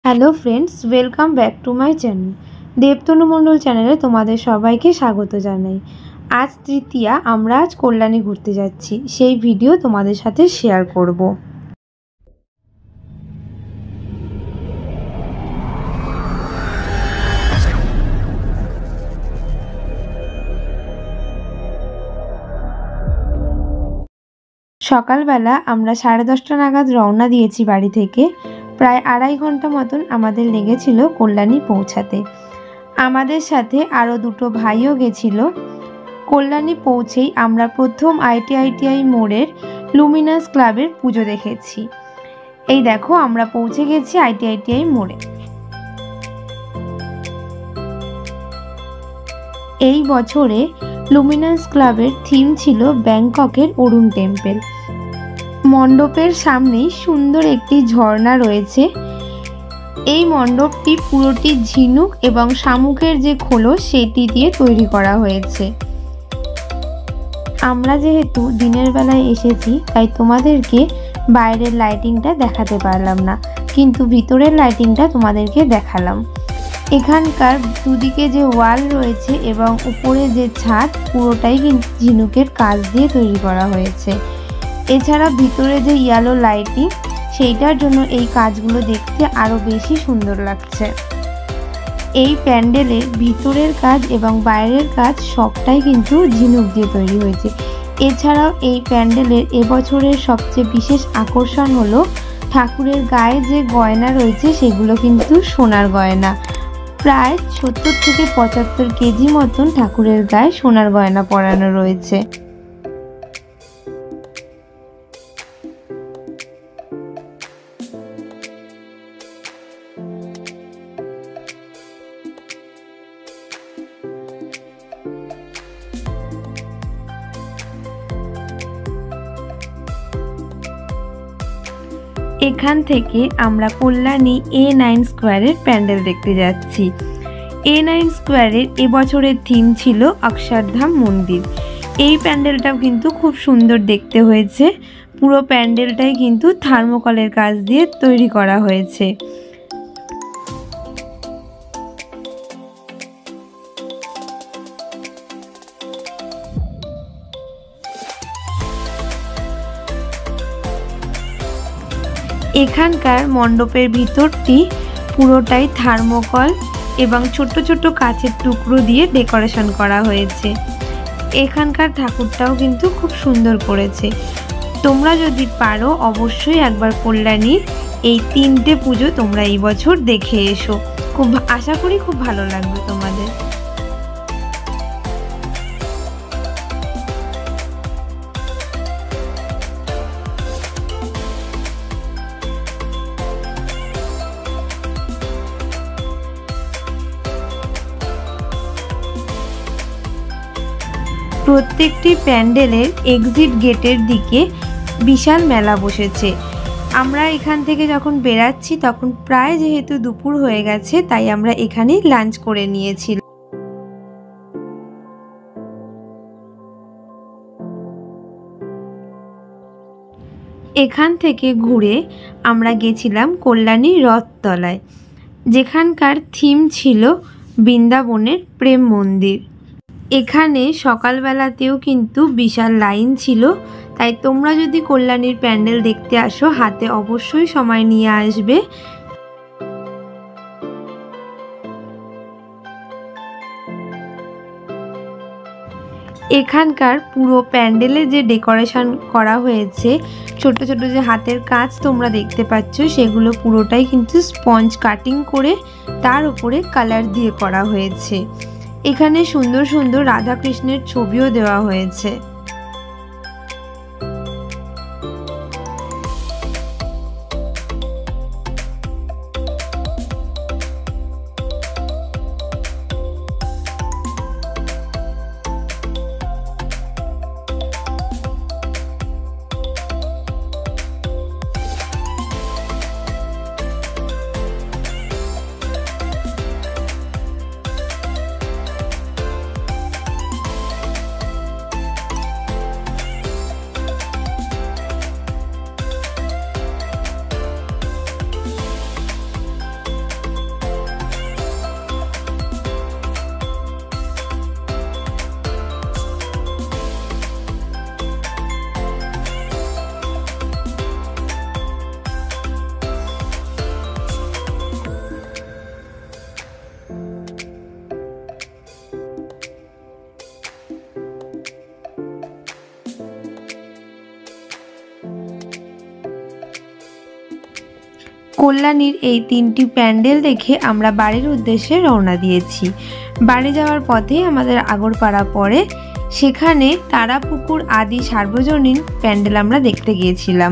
Hello friends, welcome back to my channel. Debtanu Mondal চ্যানেলে তোমাদের সবাইকে স্বাগত জানাই। আজ তৃতীয়া, আমরা আজ কল্যাণী ঘুরতে যাচ্ছি, সেই ভিডিও তোমাদের সাথে শেয়ার করব। সকালবেলা আমরা 10:30 নাগাদ রওনা দিয়েছি বাড়ি থেকে। প্রায় 2.5 ঘন্টা মতন আমাদের লেগেছিল কল্যাণী পৌঁছাতে। আমাদের সাথে আরও দুটো ভাইও গেছিল। কল্যাণী পৌঁছেই আমরা প্রথম আইটিআই মোড়ের লুমিনাস ক্লাবের পুজো দেখেছি। এই দেখো, আমরা পৌঁছে গেছি আইটিআই মোড়ে। এই বছরে লুমিনাস ক্লাবের থিম ছিল ব্যাংককের অরুণ টেম্পল। মণ্ডপের সামনেই সুন্দর একটি ঝর্ণা রয়েছে। এই মণ্ডপটি পুরোটি ঝিনুক এবং শামুকের যে খোলস সেটি দিয়ে তৈরি করা হয়েছে। আমরা যেহেতু দিনের বেলায় এসেছি তাই তোমাদেরকে বাইরের লাইটিংটা দেখাতে পারলাম না, কিন্তু ভিতরের লাইটিংটা তোমাদেরকে দেখালাম। এখানকার দুদিকে যে ওয়াল রয়েছে এবং উপরে যে ছাদ পুরোটাই কিন্তু ঝিনুকের কাজ দিয়ে তৈরি করা হয়েছে। এছাড়া ভিতরে যে ইয়েলো লাইটিং, সেইটার জন্য এই কাজগুলো দেখতে আরও বেশি সুন্দর লাগছে। এই প্যান্ডেলের ভিতরের কাজ এবং বাইরের কাজ সবটাই কিন্তু ঝিনুক দিয়ে তৈরি হয়েছে। এছাড়াও এই প্যান্ডেলের এবছরের সবচেয়ে বিশেষ আকর্ষণ হলো ঠাকুরের গায়ে যে গয়না রয়েছে সেগুলো কিন্তু সোনার গয়না। প্রায় 70 থেকে 75 কেজি মতন ঠাকুরের গায়ে সোনার গয়না পরানো রয়েছে। এখান থেকে আমরা কল্যাণী A9 স্কোয়ারের প্যান্ডেল দেখতে যাচ্ছি। A9 স্কোয়ারের এবছরের থিম ছিল অক্ষরধাম মন্দির। এই প্যান্ডেলটাও কিন্তু খুব সুন্দর দেখতে হয়েছে। পুরো প্যান্ডেলটাই কিন্তু থার্মোকলের কাজ দিয়ে তৈরি করা হয়েছে। এখানকার মণ্ডপের ভিতরটি পুরোটাই থার্মোকল এবং ছোট ছোট কাচের টুকরো দিয়ে ডেকোরেশন করা হয়েছে। এখানকার ঠাকুরটাও কিন্তু খুব সুন্দর করেছে। তোমরা যদি পারো অবশ্যই একবার কল্যাণীর এই 3টে পুজো তোমরা এই বছর দেখে এসো। খুব আশা করি খুব ভালো লাগবে তোমাদের। প্রত্যেকটি প্যান্ডেলের এক্সিট গেটের দিকে বিশাল মেলা বসেছে। আমরা এখান থেকে যখন বেরাচ্ছি তখন প্রায় যেহেতু দুপুর হয়ে গেছে তাই আমরা এখানেই লাঞ্চ করে নিয়েছি। এখান থেকে ঘুরে আমরা গেছিলাম কল্যাণী রথতলায়, যেখানকার থিম ছিল বৃন্দাবনের প্রেম মন্দির। এখানে সকালবেলাতেও কিন্তু বিশাল লাইন ছিল, তাই তোমরা যদি কল্যাণীর প্যান্ডেল দেখতে আসো হাতে অবশ্যই সময় নিয়ে আসবে। এখানকার পুরো প্যান্ডেলে যে ডেকোরেশন করা হয়েছে, ছোট ছোট যে হাতের কাজ তোমরা দেখতে পাচ্ছ, সেগুলো পুরোটাই কিন্তু স্পঞ্জ কাটিং করে তার উপরে কালার দিয়ে করা হয়েছে। এখানে সুন্দর সুন্দর রাধাকৃষ্ণের ছবিও দেওয়া হয়েছে। কল্যাণীর এই 3টি প্যান্ডেল দেখে আমরা বাড়ির উদ্দেশ্যে রওনা দিয়েছি। বাড়ি যাওয়ার পথে আমাদের আগরপাড়া পড়ে, সেখানে তারাপুকুর আদি সার্বজনীন প্যান্ডেল আমরা দেখতে গিয়েছিলাম।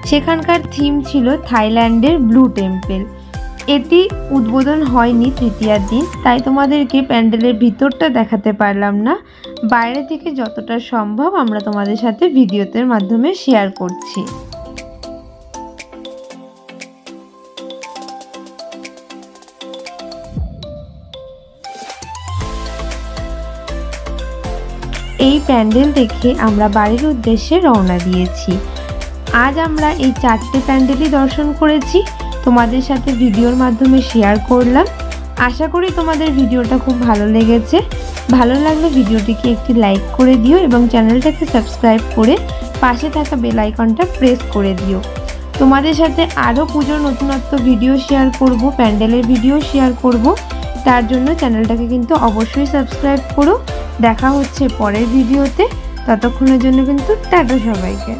সেখানকার থিম ছিল থাইল্যান্ডের ব্লু টেম্পল। এটি উদ্বোধন হয়নি তৃতীয়ার দিন, তাই তোমাদেরকে প্যান্ডেলের ভিতরটা দেখাতে পারলাম না। বাইরে থেকে যতটা সম্ভব আমরা তোমাদের সাথে ভিডিওতে মাধ্যমে শেয়ার করছি। এই প্যান্ডেল দেখে আমরা বাড়ির উদ্দেশ্যে রওনা দিয়েছি। আজ আমরা এই 4টে প্যান্ডেলই দর্শন করেছি, তোমাদের সাথে ভিডিওর মাধ্যমে শেয়ার করলাম। আশা করি তোমাদের ভিডিওটা খুব ভালো লেগেছে। ভালো লাগলে ভিডিওটিকে একটি লাইক করে দিও এবং চ্যানেলটাকে সাবস্ক্রাইব করে পাশে থাকা বেল আইকনটা প্রেস করে দিও। তোমাদের সাথে আরও পুজোর নতুনত্ব ভিডিও শেয়ার করব, প্যান্ডেলের ভিডিও শেয়ার করব, তার জন্য চ্যানেলটাকে কিন্তু অবশ্যই সাবস্ক্রাইব করো। দেখা হচ্ছে পরের ভিডিওতে, ততক্ষণের জন্য কিন্তু টাটা সবাইকে।